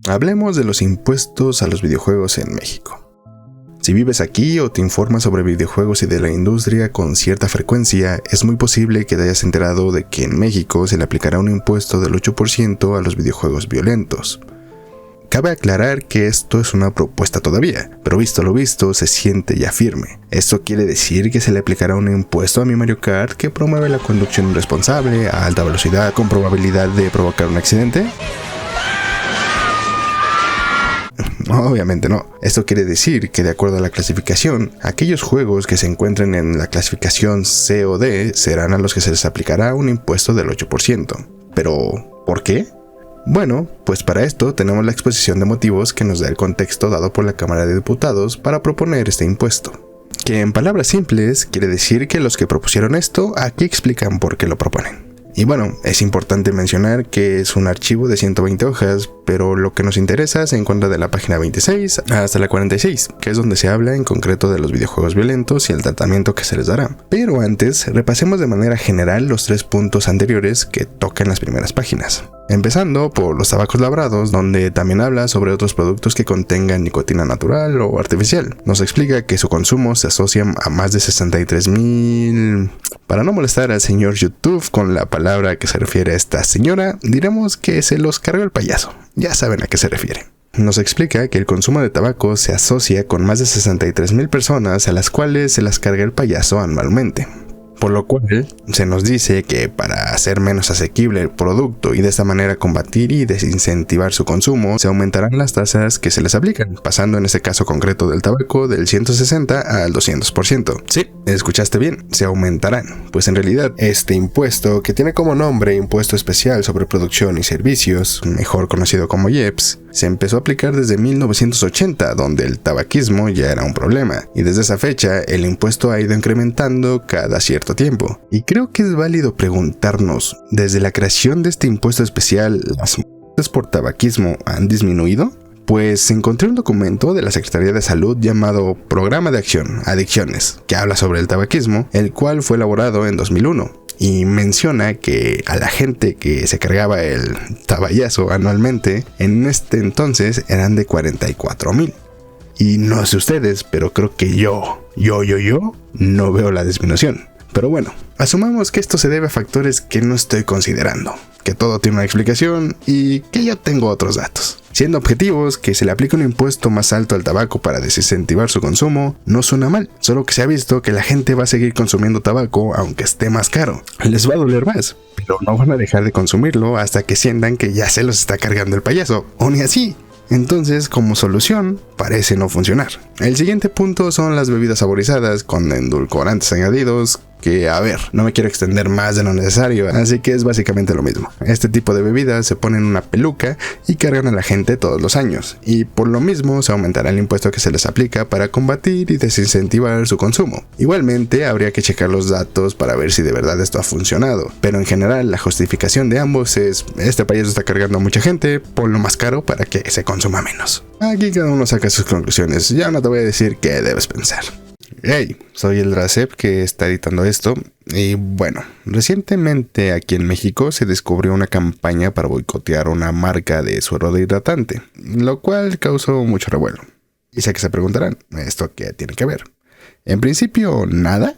Hablemos de los impuestos a los videojuegos en México. Si vives aquí o te informas sobre videojuegos y de la industria con cierta frecuencia, es muy posible que te hayas enterado de que en México se le aplicará un impuesto del 8% a los videojuegos violentos. Cabe aclarar que esto es una propuesta todavía, pero visto lo visto se siente ya firme. ¿Esto quiere decir que se le aplicará un impuesto a mi Mario Kart que promueve la conducción irresponsable a alta velocidad con probabilidad de provocar un accidente? Obviamente no. Esto quiere decir que de acuerdo a la clasificación, aquellos juegos que se encuentren en la clasificación C o D serán a los que se les aplicará un impuesto del 8%. Pero, ¿por qué? Bueno, pues para esto tenemos la exposición de motivos que nos da el contexto dado por la Cámara de Diputados para proponer este impuesto. Que en palabras simples quiere decir que los que propusieron esto aquí explican por qué lo proponen. Y bueno, es importante mencionar que es un archivo de 120 hojas, pero lo que nos interesa se encuentra de la página 26 hasta la 46, que es donde se habla en concreto de los videojuegos violentos y el tratamiento que se les dará. Pero antes, repasemos de manera general los 3 puntos anteriores que tocan las primeras páginas. Empezando por los tabacos labrados, donde también habla sobre otros productos que contengan nicotina natural o artificial. Nos explica que su consumo se asocia a más de 63,000... Para no molestar al señor YouTube con la palabra que se refiere a esta señora, diremos que se los cargó el payaso. Ya saben a qué se refiere. Nos explica que el consumo de tabaco se asocia con más de 63,000 personas a las cuales se las carga el payaso anualmente. Por lo cual, se nos dice que para hacer menos asequible el producto y de esta manera combatir y desincentivar su consumo, se aumentarán las tasas que se les aplican, pasando en este caso concreto del tabaco del 160 al 200%. Sí, escuchaste bien, se aumentarán, pues en realidad este impuesto, que tiene como nombre Impuesto Especial sobre Producción y Servicios, mejor conocido como IEPS, se empezó a aplicar desde 1980, donde el tabaquismo ya era un problema, y desde esa fecha el impuesto ha ido incrementando cada cierto tiempo. Y creo que es válido preguntarnos, ¿desde la creación de este impuesto especial, las muertes por tabaquismo han disminuido? Pues encontré un documento de la Secretaría de Salud llamado Programa de Acción Adicciones, que habla sobre el tabaquismo, el cual fue elaborado en 2001. Y menciona que a la gente que se cargaba el tabayazo anualmente, en este entonces eran de 44,000. Y no sé ustedes, pero creo que yo no veo la disminución. Pero bueno, asumamos que esto se debe a factores que no estoy considerando, que todo tiene una explicación y que yo tengo otros datos. Siendo objetivos, que se le aplique un impuesto más alto al tabaco para desincentivar su consumo no suena mal, solo que se ha visto que la gente va a seguir consumiendo tabaco aunque esté más caro. Les va a doler más, pero no van a dejar de consumirlo hasta que sientan que ya se los está cargando el payaso, o ni así. Entonces, como solución, parece no funcionar. El siguiente punto son las bebidas saborizadas con endulcorantes añadidos, que a ver, no me quiero extender más de lo necesario, así que es básicamente lo mismo. Este tipo de bebidas se ponen en una peluca y cargan a la gente todos los años, y por lo mismo se aumentará el impuesto que se les aplica para combatir y desincentivar su consumo. Igualmente, habría que checar los datos para ver si de verdad esto ha funcionado, pero en general la justificación de ambos es: este payaso está cargando a mucha gente, ponlo más caro para que se consuma menos. Aquí cada uno saca sus conclusiones, ya no te voy a decir qué debes pensar. Hey, soy el Dracep que está editando esto, y bueno, recientemente aquí en México se descubrió una campaña para boicotear una marca de suero de hidratante, lo cual causó mucho revuelo. Y sé que se preguntarán, ¿esto qué tiene que ver? En principio, nada,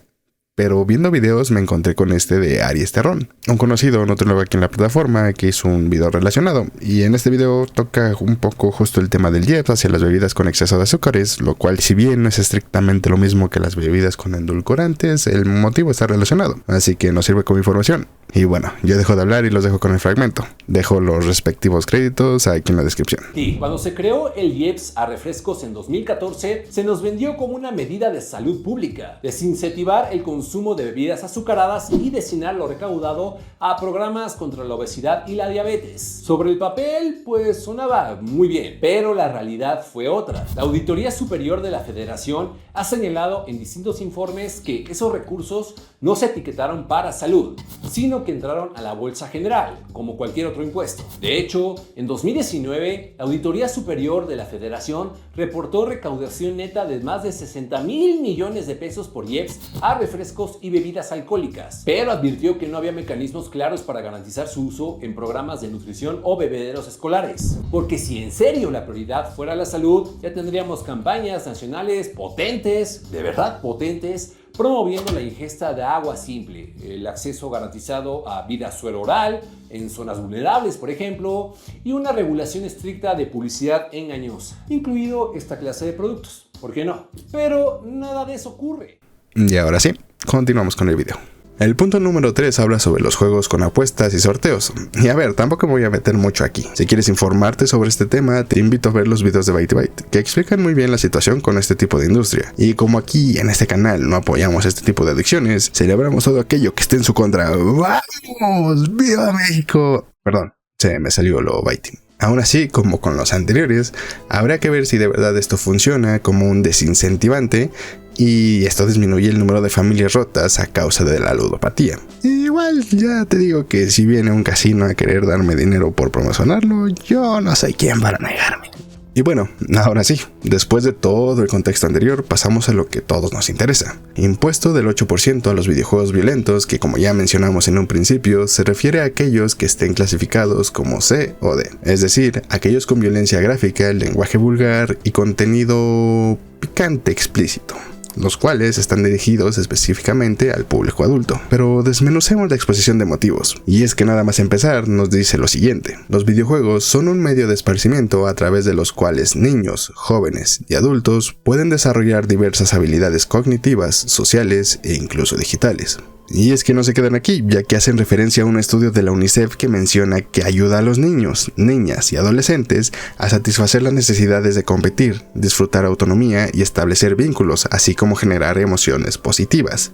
pero viendo videos me encontré con este de Aries Terrón, un conocido no nuevo aquí en la plataforma que hizo un video relacionado, y en este video toca un poco justo el tema del IEPS hacia las bebidas con exceso de azúcares, lo cual, si bien no es estrictamente lo mismo que las bebidas con endulcorantes, el motivo está relacionado, así que nos sirve como información. Y bueno, yo dejo de hablar y los dejo con el fragmento. Dejo los respectivos créditos aquí en la descripción. Sí, cuando se creó el IEPS a refrescos en 2014, se nos vendió como una medida de salud pública, desincentivar el consumo de bebidas azucaradas y destinar lo recaudado a programas contra la obesidad y la diabetes. Sobre el papel, pues sonaba muy bien, pero la realidad fue otra. La Auditoría Superior de la Federación ha señalado en distintos informes que esos recursos no se etiquetaron para salud, sino que entraron a la bolsa general, como cualquier otro impuesto. De hecho, en 2019, la Auditoría Superior de la Federación reportó recaudación neta de más de 60,000 millones de pesos por IEPS a refrescos refrescos y bebidas alcohólicas, pero advirtió que no había mecanismos claros para garantizar su uso en programas de nutrición o bebederos escolares. Porque si en serio la prioridad fuera la salud, ya tendríamos campañas nacionales potentes, de verdad potentes, promoviendo la ingesta de agua simple, el acceso garantizado a vida suero oral en zonas vulnerables, por ejemplo, y una regulación estricta de publicidad engañosa, incluido esta clase de productos. ¿Por qué no? Pero nada de eso ocurre. Y ahora sí, continuamos con el video. El punto número 3 habla sobre los juegos con apuestas y sorteos. Y a ver, tampoco me voy a meter mucho aquí. Si quieres informarte sobre este tema, te invito a ver los videos de ByteByte, que explican muy bien la situación con este tipo de industria. Y como aquí en este canal no apoyamos este tipo de adicciones, celebramos todo aquello que esté en su contra. ¡Vamos! ¡Viva México! Perdón, se me salió lo Byting. Aún así, como con los anteriores, habrá que ver si de verdad esto funciona como un desincentivante y esto disminuye el número de familias rotas a causa de la ludopatía. Igual ya te digo que si viene un casino a querer darme dinero por promocionarlo, yo no soy quien para negarme. Y bueno, ahora sí, después de todo el contexto anterior, pasamos a lo que a todos nos interesa. Impuesto del 8% a los videojuegos violentos, que como ya mencionamos en un principio, se refiere a aquellos que estén clasificados como C o D, es decir, aquellos con violencia gráfica, lenguaje vulgar y contenido picante explícito, los cuales están dirigidos específicamente al público adulto. Pero desmenucemos la exposición de motivos, y es que nada más empezar nos dice lo siguiente: los videojuegos son un medio de esparcimiento a través de los cuales niños, jóvenes y adultos pueden desarrollar diversas habilidades cognitivas, sociales e incluso digitales. Y es que no se quedan aquí, ya que hacen referencia a un estudio de la UNICEF que menciona que ayuda a los niños, niñas y adolescentes a satisfacer las necesidades de competir, disfrutar autonomía y establecer vínculos, así como generar emociones positivas.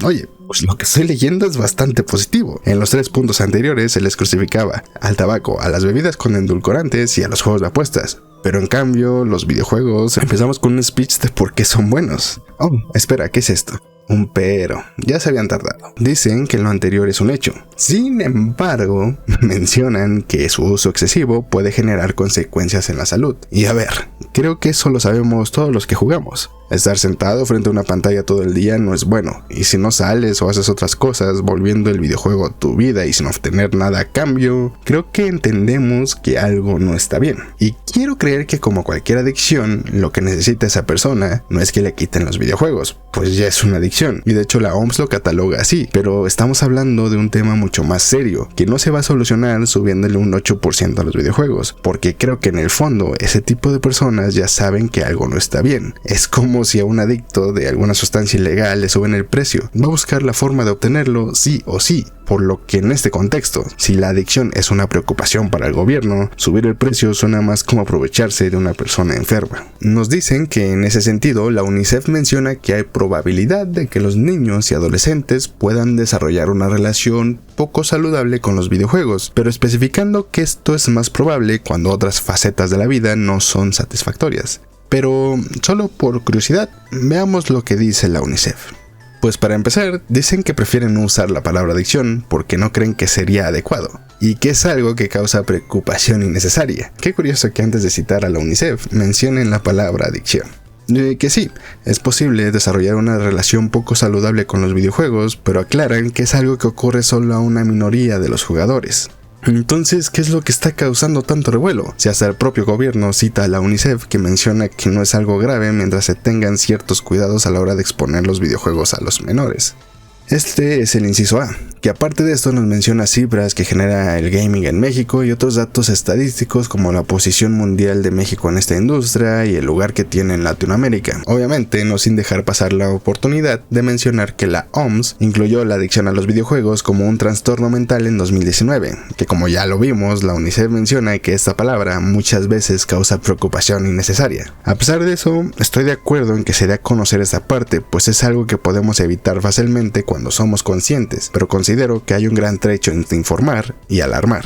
Oye, pues lo que estoy leyendo es bastante positivo. En los 3 puntos anteriores se les crucificaba al tabaco, a las bebidas con endulcorantes y a los juegos de apuestas. Pero en cambio, los videojuegos, empezamos con un speech de por qué son buenos. Oh, espera, ¿qué es esto? Un pero, ya se habían tardado. Dicen que lo anterior es un hecho. Sin embargo, mencionan que su uso excesivo puede generar consecuencias en la salud. Y a ver, creo que eso lo sabemos todos los que jugamos. Estar sentado frente a una pantalla todo el día no es bueno, y si no sales o haces otras cosas volviendo el videojuego tu vida y sin obtener nada a cambio, creo que entendemos que algo no está bien. Y quiero creer que como cualquier adicción, lo que necesita esa persona no es que le quiten los videojuegos, pues ya es una adicción, y de hecho la OMS lo cataloga así, pero estamos hablando de un tema mucho más serio, que no se va a solucionar subiéndole un 8% a los videojuegos, porque creo que en el fondo ese tipo de personas ya saben que algo no está bien. Es como si a un adicto de alguna sustancia ilegal le suben el precio, va a buscar la forma de obtenerlo sí o sí, por lo que en este contexto, si la adicción es una preocupación para el gobierno, subir el precio suena más como aprovecharse de una persona enferma. Nos dicen que en ese sentido la UNICEF menciona que hay probabilidad de que los niños y adolescentes puedan desarrollar una relación poco saludable con los videojuegos, pero especificando que esto es más probable cuando otras facetas de la vida no son satisfactorias. Pero solo por curiosidad, veamos lo que dice la UNICEF. Pues para empezar, dicen que prefieren no usar la palabra adicción porque no creen que sería adecuado, y que es algo que causa preocupación innecesaria. Qué curioso que antes de citar a la UNICEF mencionen la palabra adicción. Que sí, es posible desarrollar una relación poco saludable con los videojuegos, pero aclaran que es algo que ocurre solo a una minoría de los jugadores. Entonces, ¿qué es lo que está causando tanto revuelo? Si hasta el propio gobierno cita a la UNICEF que menciona que no es algo grave mientras se tengan ciertos cuidados a la hora de exponer los videojuegos a los menores. Este es el inciso A, que aparte de esto nos menciona cifras que genera el gaming en México y otros datos estadísticos como la posición mundial de México en esta industria y el lugar que tiene en Latinoamérica. Obviamente no sin dejar pasar la oportunidad de mencionar que la OMS incluyó la adicción a los videojuegos como un trastorno mental en 2019, que como ya lo vimos, la UNICEF menciona que esta palabra muchas veces causa preocupación innecesaria. A pesar de eso, estoy de acuerdo en que se dé a conocer esta parte, pues es algo que podemos evitar fácilmente cuando somos conscientes, pero considero que hay un gran trecho entre informar y alarmar.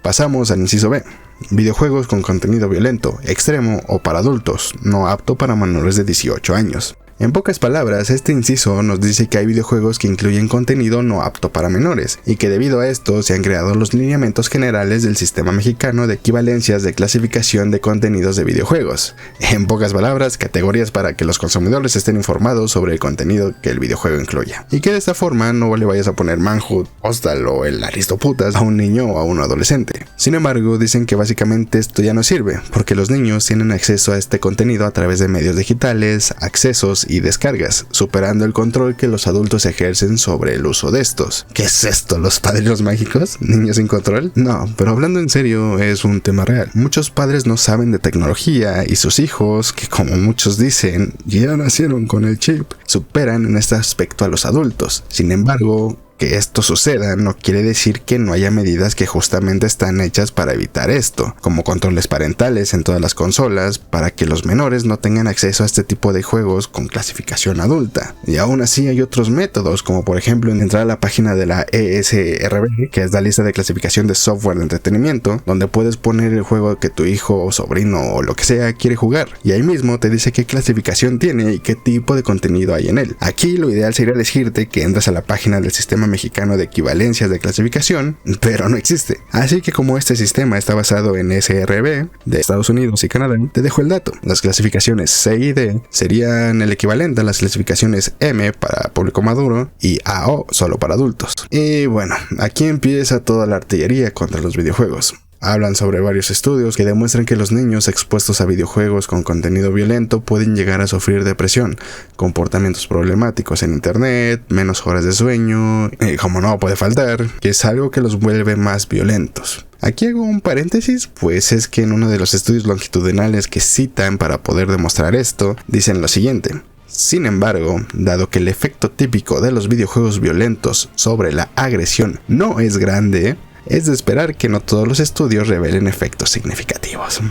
Pasamos al inciso B. Videojuegos con contenido violento, extremo o para adultos, no apto para menores de 18 años. En pocas palabras, este inciso nos dice que hay videojuegos que incluyen contenido no apto para menores, y que debido a esto se han creado los lineamientos generales del Sistema Mexicano de Equivalencias de Clasificación de Contenidos de Videojuegos. En pocas palabras, categorías para que los consumidores estén informados sobre el contenido que el videojuego incluya. Y que de esta forma no le vayas a poner Manhunt, Postal o el Aristoputas a un niño o a un adolescente. Sin embargo, dicen que básicamente esto ya no sirve, porque los niños tienen acceso a este contenido a través de medios digitales, accesos y descargas, superando el control que los adultos ejercen sobre el uso de estos. ¿Qué es esto? ¿Los padrinos mágicos? ¿Niños sin control? No, pero hablando en serio, es un tema real. Muchos padres no saben de tecnología y sus hijos, que como muchos dicen, ya nacieron con el chip, superan en este aspecto a los adultos. Sin embargo, que esto suceda no quiere decir que no haya medidas que justamente están hechas para evitar esto, como controles parentales en todas las consolas, para que los menores no tengan acceso a este tipo de juegos con clasificación adulta. Y aún así hay otros métodos, como por ejemplo entrar a la página de la ESRB, que es la lista de clasificación de software de entretenimiento, donde puedes poner el juego que tu hijo o sobrino o lo que sea quiere jugar, y ahí mismo te dice qué clasificación tiene y qué tipo de contenido hay en él. Aquí lo ideal sería decirte que entras a la página del Sistema Mexicano de Equivalencias de Clasificación, pero no existe. Así que como este sistema está basado en SRB de Estados Unidos y Canadá, te dejo el dato. Las clasificaciones C y D serían el equivalente a las clasificaciones M para público maduro y AO solo para adultos. Y bueno, aquí empieza toda la artillería contra los videojuegos. Hablan sobre varios estudios que demuestran que los niños expuestos a videojuegos con contenido violento pueden llegar a sufrir depresión, comportamientos problemáticos en internet, menos horas de sueño, y como no puede faltar, que es algo que los vuelve más violentos. Aquí hago un paréntesis, pues es que en uno de los estudios longitudinales que citan para poder demostrar esto, dicen lo siguiente. Sin embargo, dado que el efecto típico de los videojuegos violentos sobre la agresión no es grande, es de esperar que no todos los estudios revelen efectos significativos.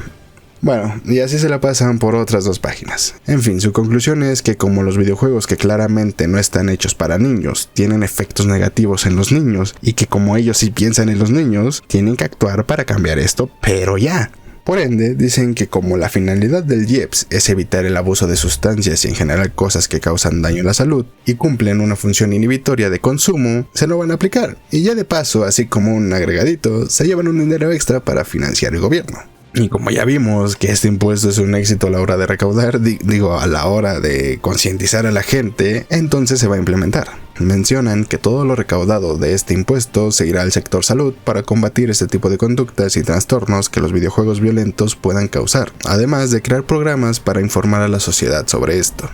Bueno, y así se la pasan por otras dos páginas. En fin, su conclusión es que como los videojuegos que claramente no están hechos para niños tienen efectos negativos en los niños, y que como ellos sí piensan en los niños, tienen que actuar para cambiar esto, pero ya. Por ende, dicen que como la finalidad del IEPS es evitar el abuso de sustancias y en general cosas que causan daño a la salud y cumplen una función inhibitoria de consumo, se lo van a aplicar. Y ya de paso, así como un agregadito, se llevan un dinero extra para financiar el gobierno. Y como ya vimos que este impuesto es un éxito a la hora de recaudar, a la hora de concientizar a la gente, entonces se va a implementar. Mencionan que todo lo recaudado de este impuesto se irá al sector salud para combatir este tipo de conductas y trastornos que los videojuegos violentos puedan causar, además de crear programas para informar a la sociedad sobre esto.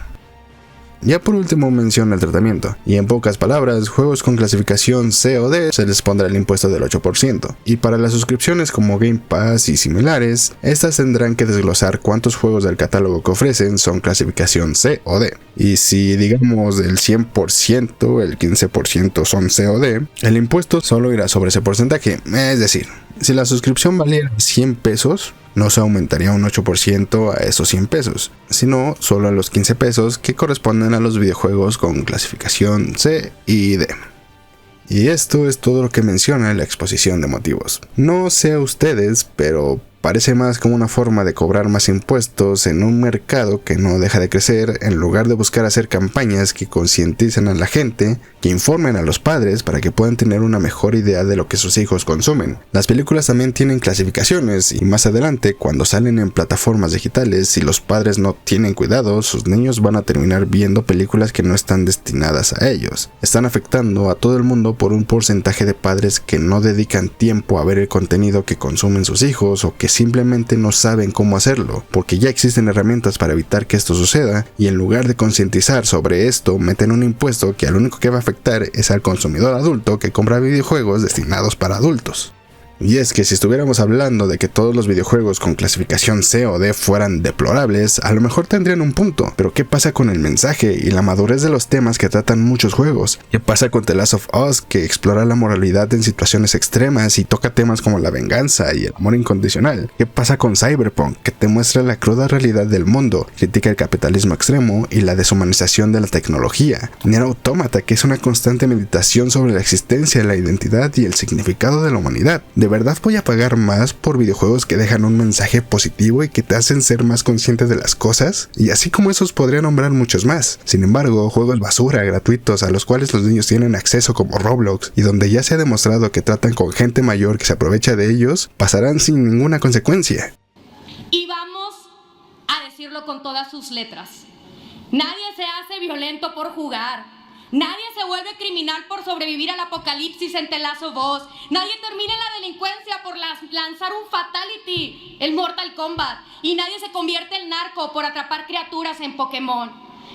Ya por último menciona el tratamiento, y en pocas palabras, juegos con clasificación C o D se les pondrá el impuesto del 8%, y para las suscripciones como Game Pass y similares, estas tendrán que desglosar cuántos juegos del catálogo que ofrecen son clasificación C o D, y si digamos del 100%, el 15% son C o D, el impuesto solo irá sobre ese porcentaje, es decir, si la suscripción valiera 100 pesos, no se aumentaría un 8% a esos 100 pesos, sino solo a los 15 pesos que corresponden a los videojuegos con clasificación C y D. Y esto es todo lo que menciona la exposición de motivos. No sé a ustedes, pero parece más como una forma de cobrar más impuestos en un mercado que no deja de crecer, en lugar de buscar hacer campañas que concienticen a la gente, que informen a los padres para que puedan tener una mejor idea de lo que sus hijos consumen. Las películas también tienen clasificaciones y más adelante, cuando salen en plataformas digitales, si los padres no tienen cuidado, sus niños van a terminar viendo películas que no están destinadas a ellos. Están afectando a todo el mundo por un porcentaje de padres que no dedican tiempo a ver el contenido que consumen sus hijos o que simplemente no saben cómo hacerlo, porque ya existen herramientas para evitar que esto suceda, y en lugar de concientizar sobre esto, meten un impuesto que al único que va a afectar es al consumidor adulto que compra videojuegos destinados para adultos. Y es que si estuviéramos hablando de que todos los videojuegos con clasificación C o D fueran deplorables, a lo mejor tendrían un punto, pero ¿qué pasa con el mensaje y la madurez de los temas que tratan muchos juegos? ¿Qué pasa con The Last of Us, que explora la moralidad en situaciones extremas y toca temas como la venganza y el amor incondicional? ¿Qué pasa con Cyberpunk, que te muestra la cruda realidad del mundo, critica el capitalismo extremo y la deshumanización de la tecnología? Nier Automata, que es una constante meditación sobre la existencia, la identidad y el significado de la humanidad. De verdad voy a pagar más por videojuegos que dejan un mensaje positivo y que te hacen ser más consciente de las cosas? Y así como esos podría nombrar muchos más. Sin embargo, juegos basura gratuitos a los cuales los niños tienen acceso como Roblox y donde ya se ha demostrado que tratan con gente mayor que se aprovecha de ellos, pasarán sin ninguna consecuencia. Y vamos a decirlo con todas sus letras. Nadie se hace violento por jugar. Nadie se vuelve criminal por sobrevivir al apocalipsis en The Last of Us. Nadie termina en la delincuencia por lanzar un fatality, el Mortal Kombat. Y nadie se convierte en narco por atrapar criaturas en Pokémon.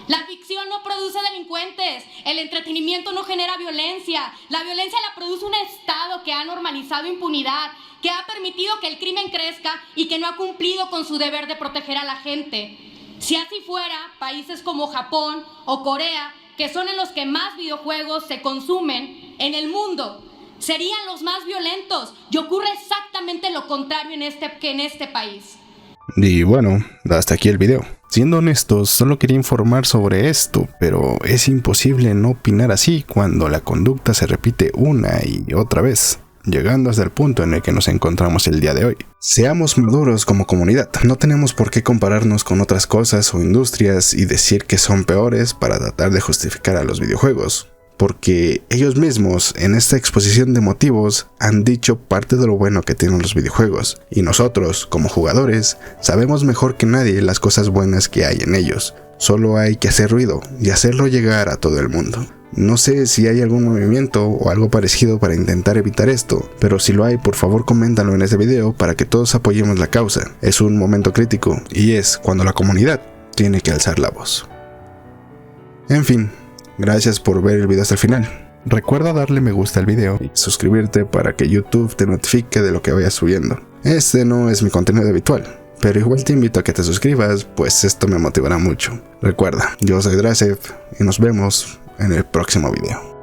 La ficción no produce delincuentes. El entretenimiento no genera violencia. La violencia la produce un Estado que ha normalizado impunidad, que ha permitido que el crimen crezca y que no ha cumplido con su deber de proteger a la gente. Si así fuera, países como Japón o Corea, que son en los que más videojuegos se consumen en el mundo, serían los más violentos, y ocurre exactamente lo contrario en este país. Y bueno, hasta aquí el video. Siendo honestos, solo quería informar sobre esto, pero es imposible no opinar así cuando la conducta se repite una y otra vez, llegando hasta el punto en el que nos encontramos el día de hoy. Seamos maduros como comunidad, no tenemos por qué compararnos con otras cosas o industrias y decir que son peores para tratar de justificar a los videojuegos, porque ellos mismos en esta exposición de motivos han dicho parte de lo bueno que tienen los videojuegos, y nosotros, como jugadores, sabemos mejor que nadie las cosas buenas que hay en ellos. Solo hay que hacer ruido y hacerlo llegar a todo el mundo. No sé si hay algún movimiento o algo parecido para intentar evitar esto, pero si lo hay, por favor coméntalo en este video para que todos apoyemos la causa. Es un momento crítico y es cuando la comunidad tiene que alzar la voz. En fin, gracias por ver el video hasta el final. Recuerda darle me gusta al video y suscribirte para que YouTube te notifique de lo que vaya subiendo. Este no es mi contenido habitual, pero igual te invito a que te suscribas, pues esto me motivará mucho. Recuerda, yo soy Dracev y nos vemos en el próximo video.